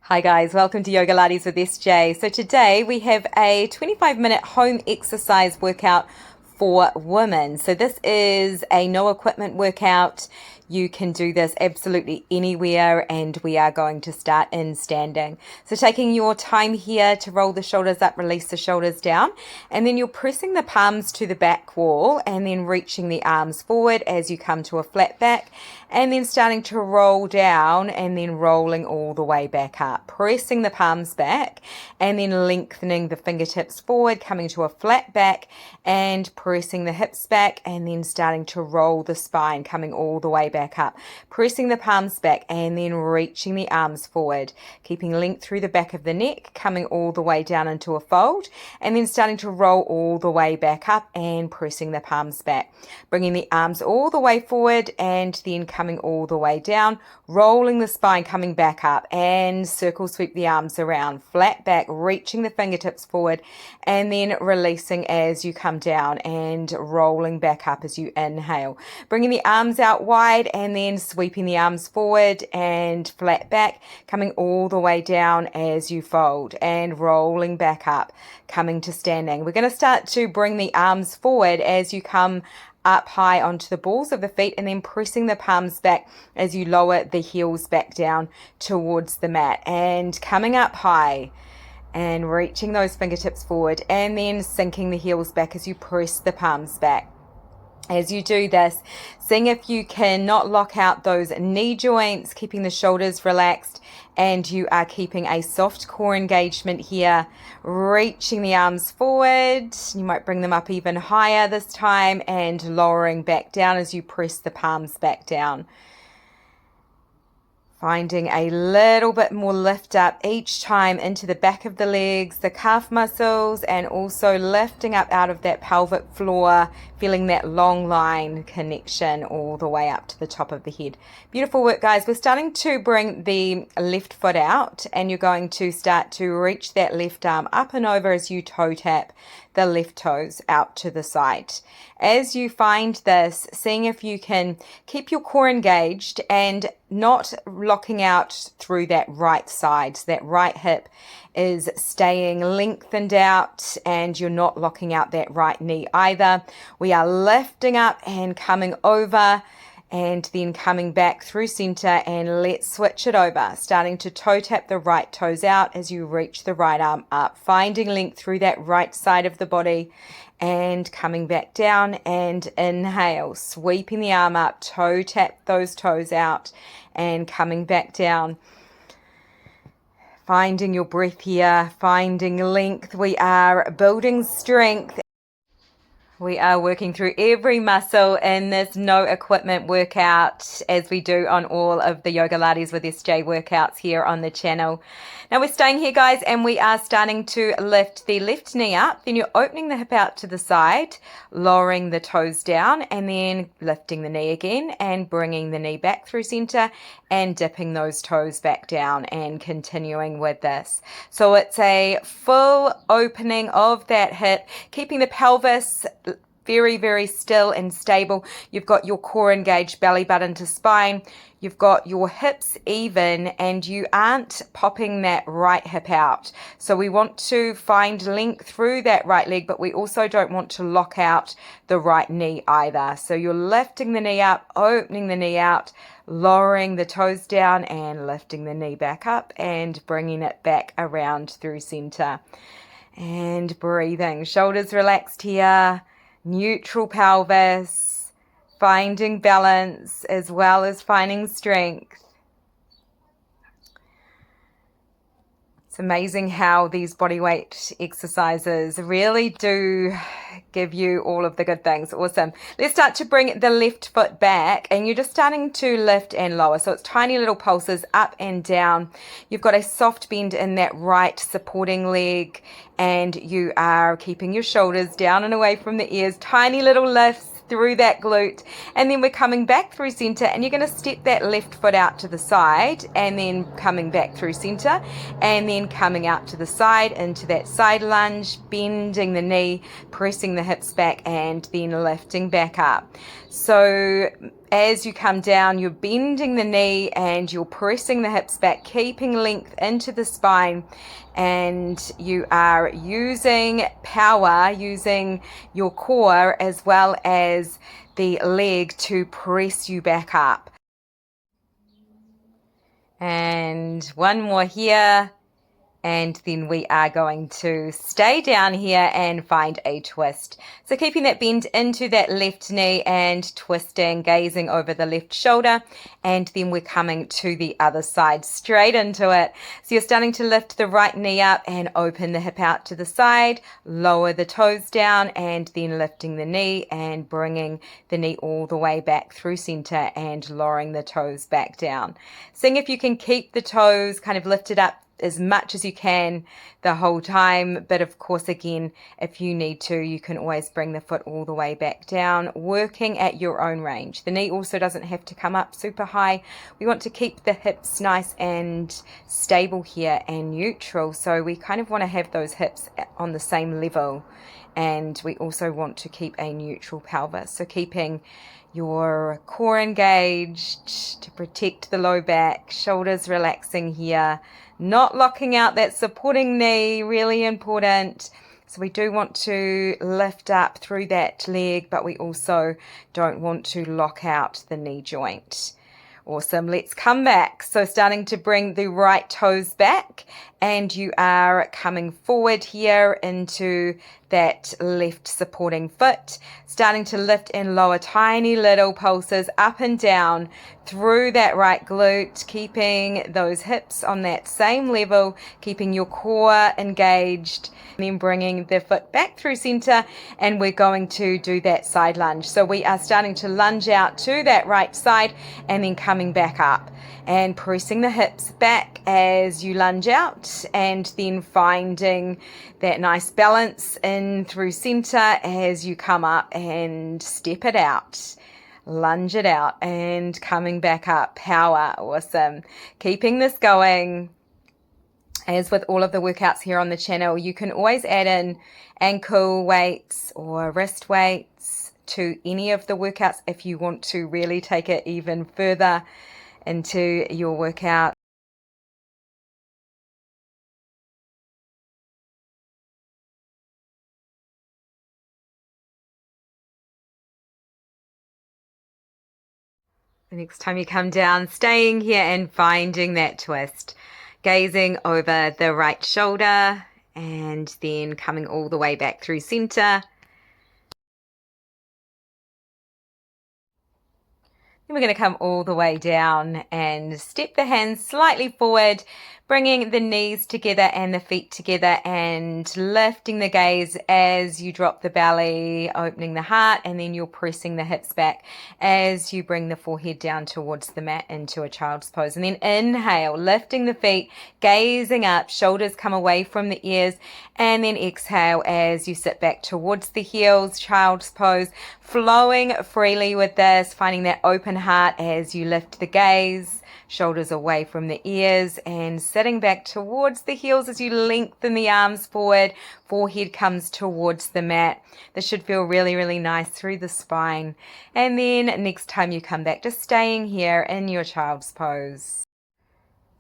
Hi guys, welcome to Yoga Lattes with SJ. So today we have a 25-minute home exercise workout for women. So this is a no equipment workout. You can do this absolutely anywhere, and we are going to start in standing. So taking your time here to roll the shoulders up, release the shoulders down, and then you're pressing the palms to the back wall and then reaching the arms forward as you come to a flat back, and then starting to roll down and then rolling all the way back up, pressing the palms back and then lengthening the fingertips forward, coming to a flat back and pressing the hips back, and then starting to roll the spine, coming all the way back up, pressing the palms back and then reaching the arms forward, keeping length through the back of the neck, coming all the way down into a fold, and then starting to roll all the way back up and pressing the palms back, bringing the arms all the way forward and then coming all the way down, rolling the spine, coming back up, and circle sweep the arms around, flat back, reaching the fingertips forward and then releasing as you come down and rolling back up as you inhale, bringing the arms out wide and then sweeping the arms forward and flat back, coming all the way down as you fold and rolling back up, coming to standing. We're going to start to bring the arms forward as you come up high onto the balls of the feet, and then pressing the palms back as you lower the heels back down towards the mat, and coming up high and reaching those fingertips forward and then sinking the heels back as you press the palms back. As you do this, seeing if you can not lock out those knee joints, keeping the shoulders relaxed, and you are keeping a soft core engagement here, reaching the arms forward. You might bring them up even higher this time and lowering back down as you press the palms back down. Finding a little bit more lift up each time into the back of the legs, the calf muscles, and also lifting up out of that pelvic floor, feeling that long line connection all the way up to the top of the head. Beautiful work, guys. We're starting to bring the left foot out, and you're going to start to reach that left arm up and over as you toe tap the left toes out to the side. As you find this, seeing if you can keep your core engaged and not locking out through that right side. So that right hip is staying lengthened out and you're not locking out that right knee either. We are lifting up and coming over and then coming back through center, and let's switch it over. Starting to toe tap the right toes out as you reach the right arm up, finding length through that right side of the body and coming back down, and inhale, sweeping the arm up, toe tap those toes out and coming back down. Finding your breath here, finding length. We are building strength. We are working through every muscle in this no equipment workout, as we do on all of the Yoga Lattes with SJ workouts here on the channel. Now we're staying here, guys, and we are starting to lift the left knee up. Then you're opening the hip out to the side, lowering the toes down, and then lifting the knee again and bringing the knee back through center and dipping those toes back down and continuing with this. So it's a full opening of that hip, keeping the pelvis very, very still and stable. You've got your core engaged, belly button to spine. You've got your hips even, and you aren't popping that right hip out. So we want to find length through that right leg, but we also don't want to lock out the right knee either. So you're lifting the knee up, opening the knee out, lowering the toes down and lifting the knee back up and bringing it back around through center. And breathing, shoulders relaxed here, neutral pelvis, finding balance as well as finding strength. It's amazing how these bodyweight exercises really do give you all of the good things. Awesome. Let's start to bring the left foot back, and you're just starting to lift and lower. So it's tiny little pulses up and down. You've got a soft bend in that right supporting leg, and you are keeping your shoulders down and away from the ears. Tiny little lifts through that glute, and then we're coming back through center, and you're going to step that left foot out to the side and then coming back through center, and then coming out to the side into that side lunge, bending the knee, pressing the hips back, and then lifting back up. So As you come down, you're bending the knee and you're pressing the hips back, keeping length into the spine, and you are using power, using your core as well as the leg to press you back up. And one more here. And then we are going to stay down here and find a twist. So keeping that bend into that left knee and twisting, gazing over the left shoulder. And then we're coming to the other side, straight into it. So you're starting to lift the right knee up and open the hip out to the side, lower the toes down, and then lifting the knee and bringing the knee all the way back through center and lowering the toes back down. Seeing if you can keep the toes kind of lifted up as much as you can the whole time, but of course, again, if you need to, you can always bring the foot all the way back down, working at your own range. The knee also doesn't have to come up super high. We want to keep the hips nice and stable here and neutral, so we kind of want to have those hips on the same level, and we also want to keep a neutral pelvis, so keeping your core engaged to protect the low back, shoulders relaxing here, not locking out that supporting knee, really important. So we do want to lift up through that leg, but we also don't want to lock out the knee joint. Awesome. Let's come back. So starting to bring the right toes back, and you are coming forward here into that left supporting foot, starting to lift and lower tiny little pulses up and down through that right glute, keeping those hips on that same level, keeping your core engaged, and then bringing the foot back through center, and we're going to do that side lunge. So we are starting to lunge out to that right side and then coming back up and pressing the hips back as you lunge out, and then finding that nice balance in through center as you come up and step it out. Lunge it out and coming back up. Power. Awesome. Keeping this going. As with all of the workouts here on the channel, you can always add in ankle weights or wrist weights to any of the workouts if you want to really take it even further into your workout. The next time you come down, staying here and finding that twist, gazing over the right shoulder and then coming all the way back through center. Then we're going to come all the way down and step the hands slightly forward, bringing the knees together and the feet together and lifting the gaze as you drop the belly, opening the heart, and then you're pressing the hips back as you bring the forehead down towards the mat into a child's pose. And then inhale, lifting the feet, gazing up, shoulders come away from the ears, and then exhale as you sit back towards the heels, child's pose, flowing freely with this, finding that open heart as you lift the gaze, shoulders away from the ears, and sitting back towards the heels as you lengthen the arms forward, forehead comes towards the mat. This should feel really, really nice through the spine. And then next time you come back, just staying here in your child's pose.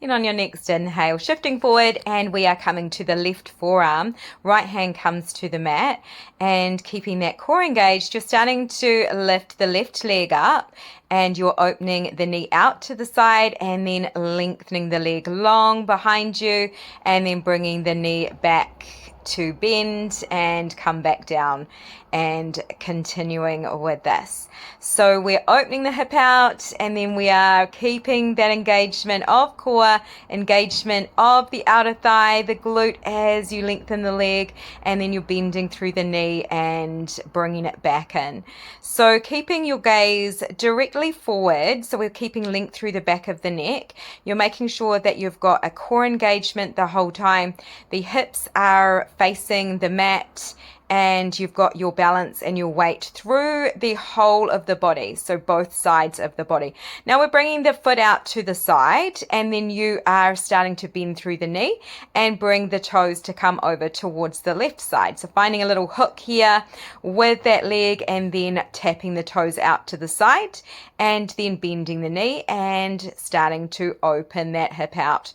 And on your next inhale, shifting forward, and we are coming to the left forearm. Right hand comes to the mat, and keeping that core engaged, you're starting to lift the left leg up, and you're opening the knee out to the side, and then lengthening the leg long behind you, and then bringing the knee back to bend and come back down, and continuing with this. So we're opening the hip out, and then we are keeping that engagement of core, engagement of the outer thigh, the glute as you lengthen the leg, and then you're bending through the knee and bringing it back in. So keeping your gaze directly forward, so we're keeping length through the back of the neck. You're making sure that you've got a core engagement the whole time. The hips are facing the mat, and you've got your balance and your weight through the whole of the body, so both sides of the body. Now we're bringing the foot out to the side, and then you are starting to bend through the knee and bring the toes to come over towards the left side. So finding a little hook here with that leg and then tapping the toes out to the side and then bending the knee and starting to open that hip out.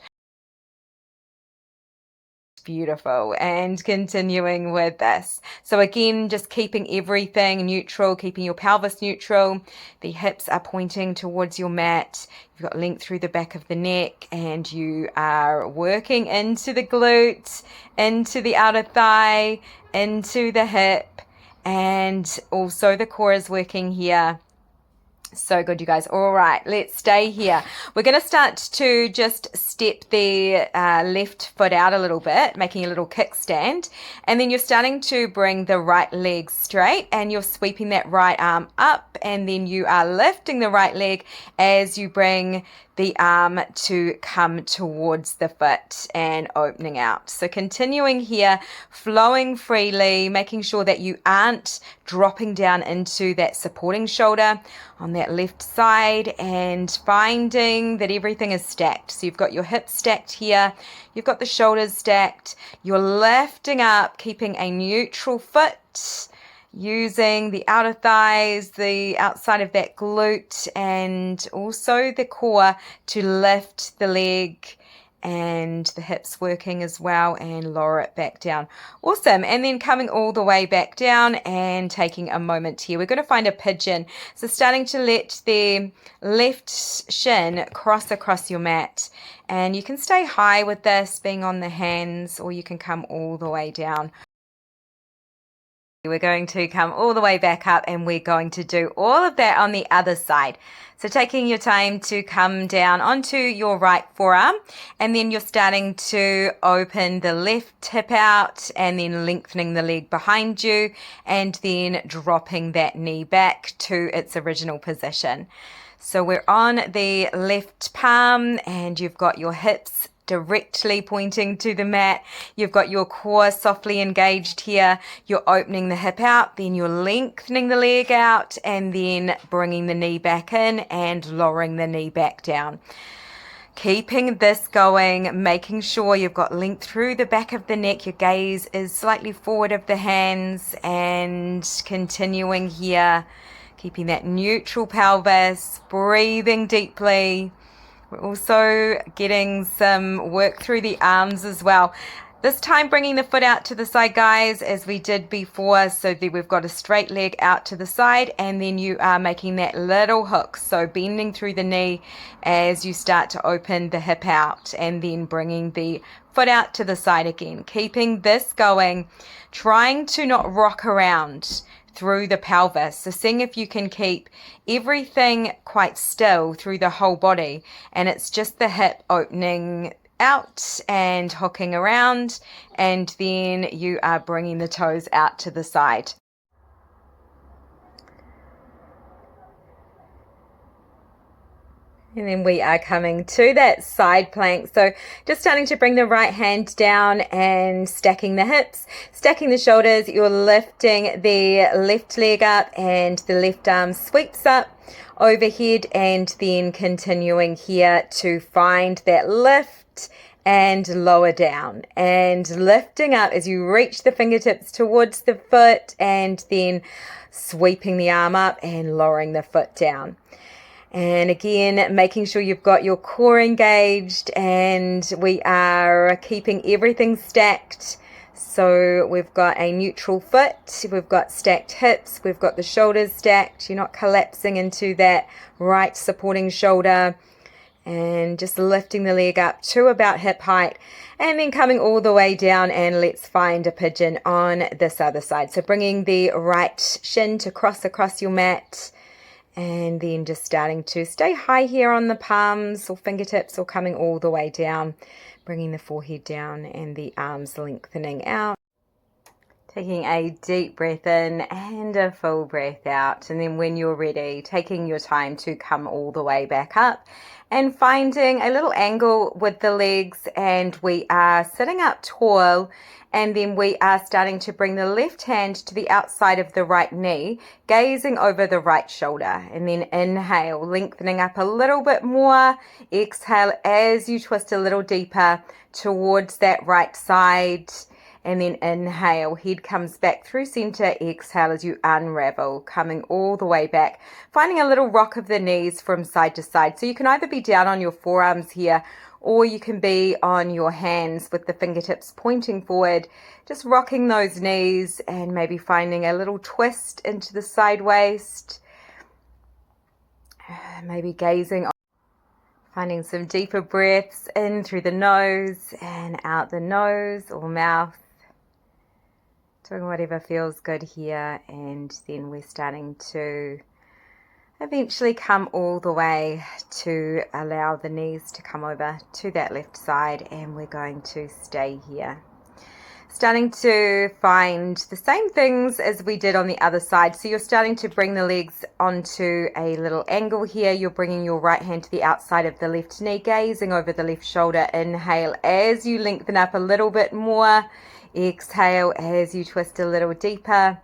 Beautiful. And continuing with this. So again, just keeping everything neutral, keeping your pelvis neutral. The hips are pointing towards your mat. You've got length through the back of the neck, and you are working into the glute, into the outer thigh, into the hip, and also the core is working here. So good, you guys. All right, let's stay here. We're going to start to just step the left foot out a little bit, making a little kickstand. And then you're starting to bring the right leg straight, and you're sweeping that right arm up, and then you are lifting the right leg as you bring the arm to come towards the foot and opening out. So continuing here, flowing freely, making sure that you aren't dropping down into that supporting shoulder on that left side, and finding that everything is stacked. So you've got your hips stacked here, you've got the shoulders stacked, you're lifting up, keeping a neutral foot, using the outer thighs, the outside of that glute, and also the core to lift the leg, and the hips working as well, and lower it back down. Awesome. And then coming all the way back down and taking a moment here. We're going to find a pigeon. So starting to let the left shin cross across your mat, and you can stay high with this, being on the hands, or you can come all the way down. We're going to come all the way back up, and we're going to do all of that on the other side. So taking your time to come down onto your right forearm, and then you're starting to open the left hip out, and then lengthening the leg behind you, and then dropping that knee back to its original position. So we're on the left palm, and you've got your hips directly pointing to the mat. You've got your core softly engaged here. You're opening the hip out, then you're lengthening the leg out, and then bringing the knee back in and lowering the knee back down. Keeping this going, making sure you've got length through the back of the neck. Your gaze is slightly forward of the hands, and continuing here, keeping that neutral pelvis, breathing deeply. We're also getting some work through the arms as well. This time bringing the foot out to the side, guys, as we did before. So that we've got a straight leg out to the side, and then you are making that little hook. So bending through the knee as you start to open the hip out, and then bringing the foot out to the side again. Keeping this going, trying to not rock around through the pelvis. So seeing if you can keep everything quite still through the whole body, and it's just the hip opening out and hooking around, and then you are bringing the toes out to the side. And then we are coming to that side plank. So just starting to bring the right hand down and stacking the hips, stacking the shoulders. You're lifting the left leg up, and the left arm sweeps up overhead, and then continuing here to find that lift and lower down, and lifting up as you reach the fingertips towards the foot, and then sweeping the arm up and lowering the foot down. And again, making sure you've got your core engaged, and we are keeping everything stacked. So we've got a neutral foot, we've got stacked hips, we've got the shoulders stacked. You're not collapsing into that right supporting shoulder, and just lifting the leg up to about hip height, and then coming all the way down, and let's find a pigeon on this other side. So bringing the right shin to cross across your mat, and then just starting to stay high here on the palms or fingertips, or coming all the way down, bringing the forehead down and the arms lengthening out. Taking a deep breath in and a full breath out. And then when you're ready, taking your time to come all the way back up and finding a little angle with the legs. And we are sitting up tall. And then we are starting to bring the left hand to the outside of the right knee, gazing over the right shoulder. And then inhale, lengthening up a little bit more. Exhale as you twist a little deeper towards that right side. And then inhale, head comes back through center. Exhale as you unravel, coming all the way back. Finding a little rock of the knees from side to side. So you can either be down on your forearms here, or you can be on your hands with the fingertips pointing forward, just rocking those knees and maybe finding a little twist into the side waist. Maybe gazing on, finding some deeper breaths in through the nose and out the nose or mouth. Doing whatever feels good here, and then we're starting to eventually come all the way to allow the knees to come over to that left side, and we're going to stay here. Starting to find the same things as we did on the other side. So you're starting to bring the legs onto a little angle here. You're bringing your right hand to the outside of the left knee, gazing over the left shoulder. Inhale as you lengthen up a little bit more. Exhale as you twist a little deeper.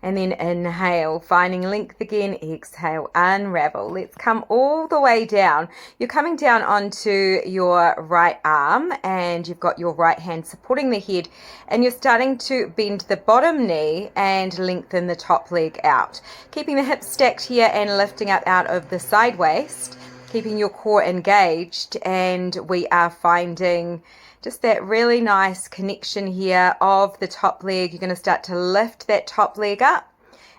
And then inhale, finding length again. Exhale, unravel. Let's come all the way down. You're coming down onto your right arm, and you've got your right hand supporting the head, and you're starting to bend the bottom knee and lengthen the top leg out. Keeping the hips stacked here and lifting up out of the side waist, keeping your core engaged, and we are finding just that really nice connection here of the top leg. You're going to start to lift that top leg up,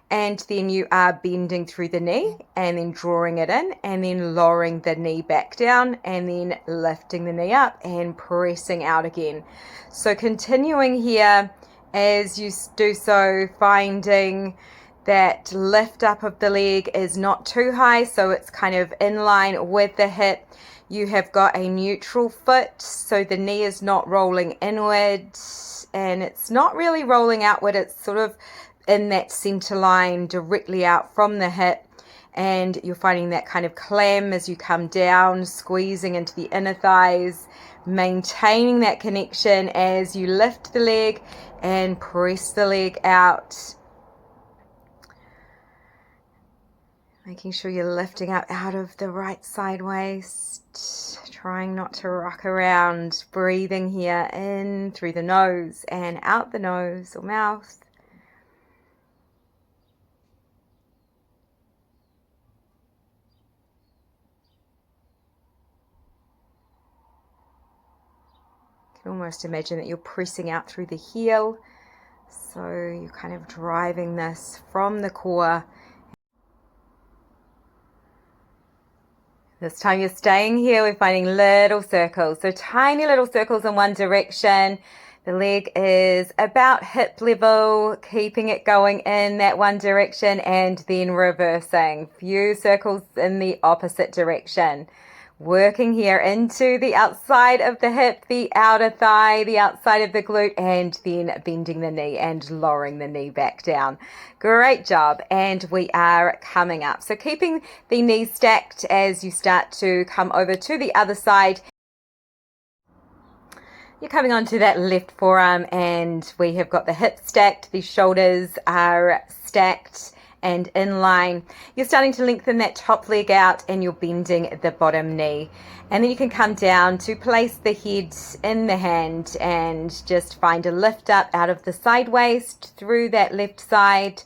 and then you are bending through the knee and then drawing it in, and then lowering the knee back down, and then lifting the knee up and pressing out again. So continuing here as you do so, finding that lift up of the leg is not too high, so it's kind of in line with the hip. You have got a neutral foot, so the knee is not rolling inward and it's not really rolling outward. It's sort of in that center line directly out from the hip, and you're finding that kind of clam as you come down, squeezing into the inner thighs, maintaining that connection as you lift the leg and press the leg out. Making sure you're lifting up out of the right side waist, trying not to rock around, breathing here in through the nose and out the nose or mouth. You can almost imagine that you're pressing out through the heel, so you're kind of driving this from the core. This time you're staying here, we're finding little circles, so tiny little circles in one direction. The leg is about hip level, keeping it going in that one direction and then reversing. Few circles in the opposite direction. Working here into the outside of the hip, the outer thigh, the outside of the glute, and then bending the knee and lowering the knee back down. Great job. And we are coming up. So keeping the knees stacked as you start to come over to the other side. You're coming onto that left forearm, and we have got the hips stacked, the shoulders are stacked and in line. You're starting to lengthen that top leg out, and you're bending the bottom knee. And then you can come down to place the head in the hand and just find a lift up out of the side waist through that left side.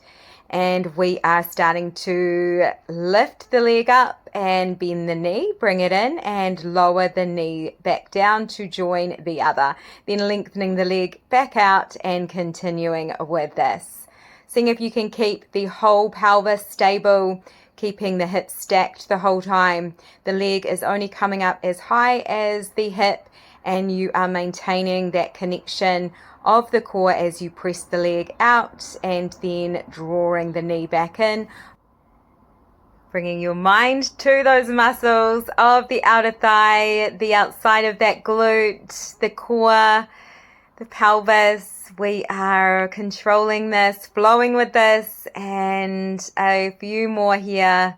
And we are starting to lift the leg up and bend the knee, bring it in and lower the knee back down to join the other. Then lengthening the leg back out and continuing with this. Seeing if you can keep the whole pelvis stable, keeping the hips stacked the whole time. The leg is only coming up as high as the hip, and you are maintaining that connection of the core as you press the leg out and then drawing the knee back in. Bringing your mind to those muscles of the outer thigh, the outside of that glute, the core, the pelvis. We are controlling this, flowing with this, and a few more here.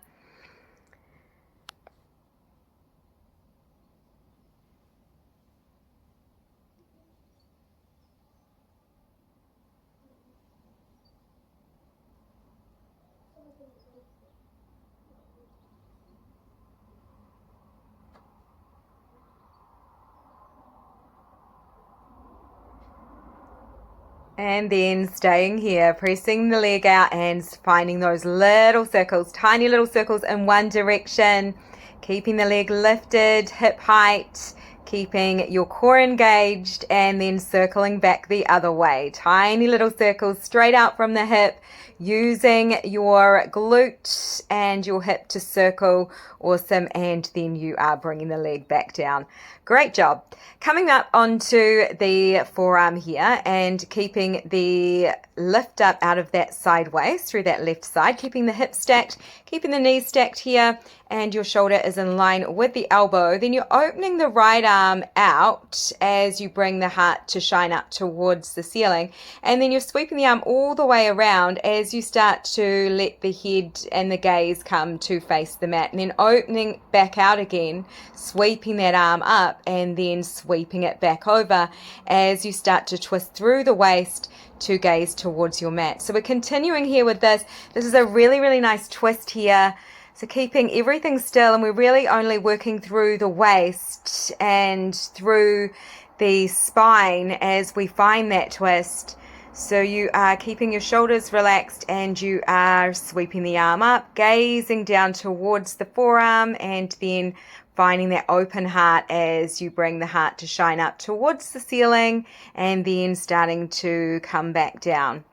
And then staying here, pressing the leg out and finding those little circles, tiny little circles in one direction, keeping the leg lifted, hip height, keeping your core engaged, and then circling back the other way. Tiny little circles straight out from the hip, using your glute and your hip to circle. Awesome. And then you are bringing the leg back down. Great job. Coming up onto the forearm here and keeping the lift up out of that sideways through that left side, keeping the hips stacked, keeping the knees stacked here, and your shoulder is in line with the elbow. Then you're opening the right arm out as you bring the heart to shine up towards the ceiling. And then you're sweeping the arm all the way around as you start to let the head and the gaze come to face the mat. And then opening back out again, sweeping that arm up, and then sweeping it back over as you start to twist through the waist to gaze towards your mat. So we're continuing here with this. This is a really, really nice twist here. So keeping everything still, and we're really only working through the waist and through the spine as we find that twist. So you are keeping your shoulders relaxed and you are sweeping the arm up, gazing down towards the forearm, and then finding that open heart as you bring the heart to shine up towards the ceiling, and then starting to come back down.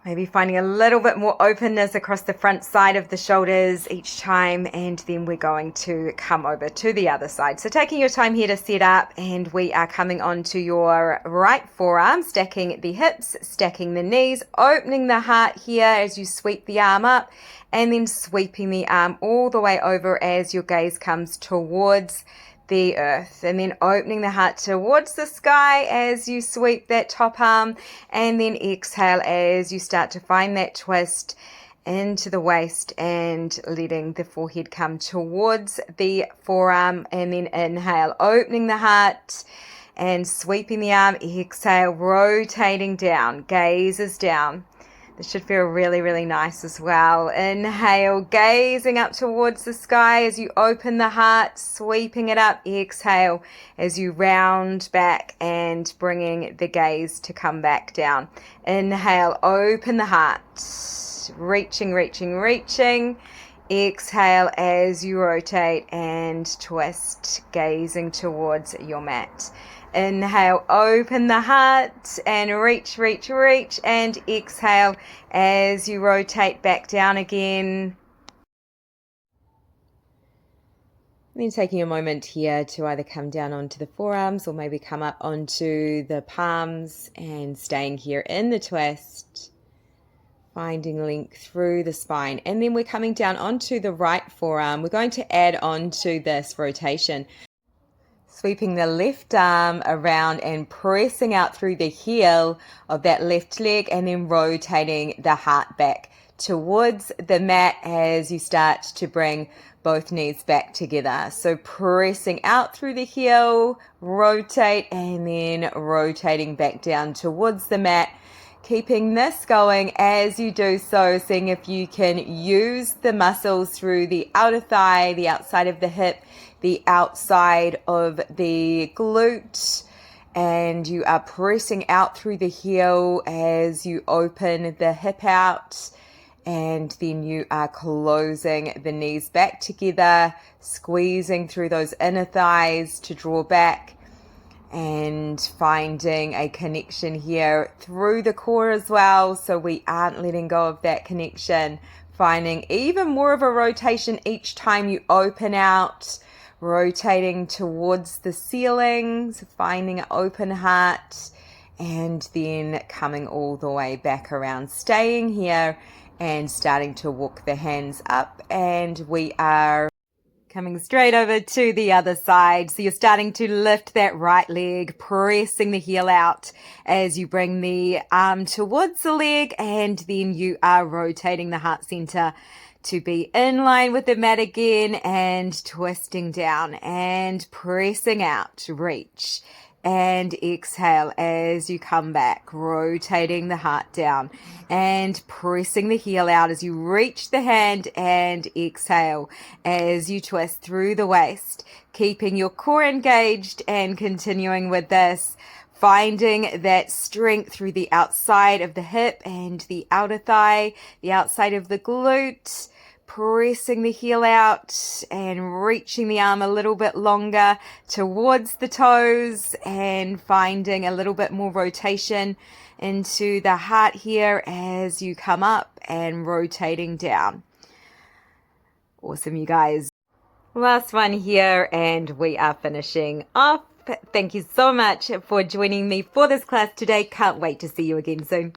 Maybe finding a little bit more openness across the front side of the shoulders each time, and then we're going to come over to the other side. So taking your time here to set up, and we are coming onto your right forearm, stacking the hips, stacking the knees, opening the heart here as you sweep the arm up, and then sweeping the arm all the way over as your gaze comes towards the earth, and then opening the heart towards the sky as you sweep that top arm, and then exhale as you start to find that twist into the waist and letting the forehead come towards the forearm, and then inhale, opening the heart and sweeping the arm, exhale, rotating down, gaze is down. This should feel really, really nice as well. Inhale, gazing up towards the sky as you open the heart, sweeping it up. Exhale as you round back and bringing the gaze to come back down. Inhale, open the heart, reaching, reaching, reaching. Exhale as you rotate and twist, gazing towards your mat. Inhale, open the heart and reach, reach, reach, and exhale as you rotate back down again. And then taking a moment here to either come down onto the forearms or maybe come up onto the palms, and staying here in the twist, finding length through the spine. And then we're coming down onto the right forearm. We're going to add on to this rotation, sweeping the left arm around and pressing out through the heel of that left leg, and then rotating the heart back towards the mat as you start to bring both knees back together. So pressing out through the heel, rotate, and then rotating back down towards the mat. Keeping this going as you do so, seeing if you can use the muscles through the outer thigh, the outside of the hip, the outside of the glute, and you are pressing out through the heel as you open the hip out, and then you are closing the knees back together, squeezing through those inner thighs to draw back, and finding a connection here through the core as well, so we aren't letting go of that connection. Finding even more of a rotation each time you open out, rotating towards the ceiling, so finding an open heart, and then coming all the way back around, staying here and starting to walk the hands up, and we are Coming straight over to the other side. So you're starting to lift that right leg, pressing the heel out as you bring the arm towards the leg, and then you are rotating the heart center to be in line with the mat again and twisting down and pressing out. Reach and exhale as you come back, rotating the heart down and pressing the heel out as you reach the hand, and exhale as you twist through the waist, keeping your core engaged and continuing with this, finding that strength through the outside of the hip and the outer thigh, the outside of the glute, pressing the heel out and reaching the arm a little bit longer towards the toes, and finding a little bit more rotation into the heart here as you come up and rotating down. Awesome, you guys. Last one here, and we are finishing off. Thank you so much for joining me for this class today. Can't wait to see you again soon.